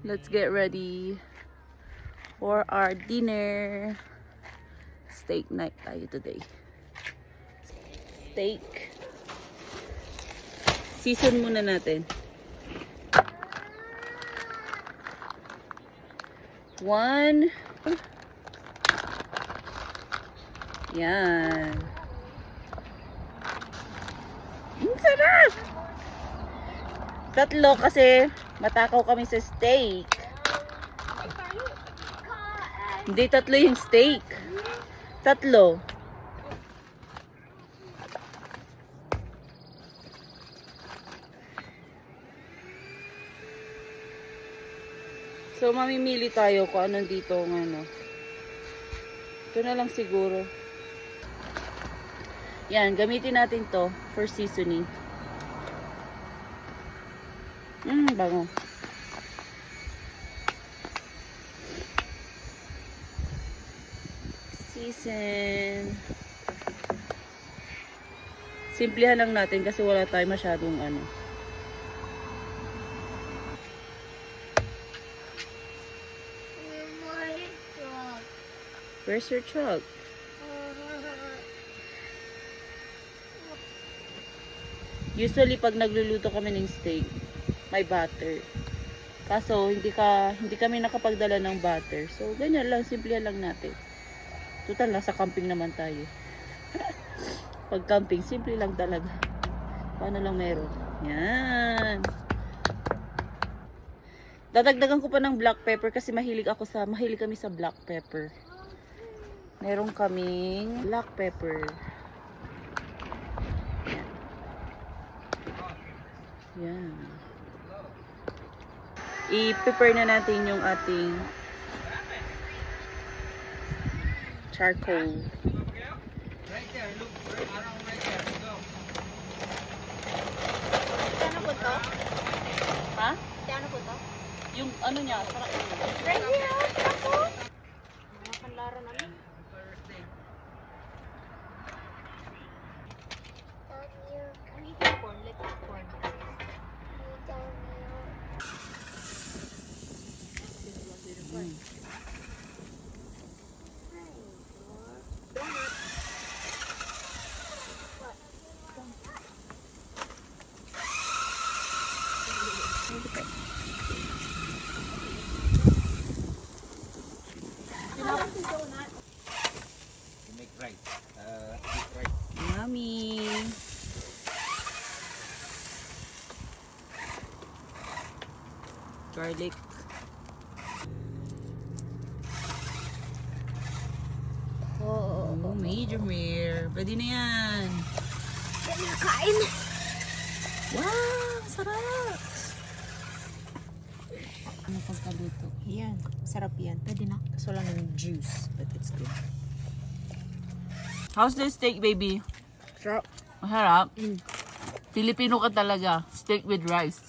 let's get ready for our dinner. Steak night tayo today. Steak. Season muna natin. 1. Yan. Ang sarap! 3 kasi matakaw kami sa steak. Hindi 3 yung steak. 3. So mamimili tayo kung anong dito ng ano. Ito na lang siguro. Yan, gamitin natin to for seasoning. Bango. Season. Simplihan lang natin kasi wala tayo masyadong ano. Where's your truck? Usually pag nagluluto kami ng steak, may butter. Kaso hindi kami nakapagdala ng butter. So ganyan lang, simplihan lang natin. Total nasa camping naman tayo. Pag camping, simple lang talaga. Paano lang meron? Yan. Dadagdagan ko pa ng black pepper kasi mahilig kami sa black pepper. Meron kaming black pepper. Yan. I-prepare na natin yung ating charcoal. Ano po to? Ha? Ano po to? Yung ano niya, sarap yun. Right here, ako. Mga kanlara namin. I'm eating corn. Let's eat corn. Make rice. Deep rice. Yummy. Garlic. Oh, medium rare. Pwede na yan. Kain. Wow, sarap. Ano pagkaluto? Yan. Sarap yan. Pwede na. Kaso lang ng juice. But it's good. How's the steak, baby? Sarap. Masarap. Filipino ka talaga. Steak with rice.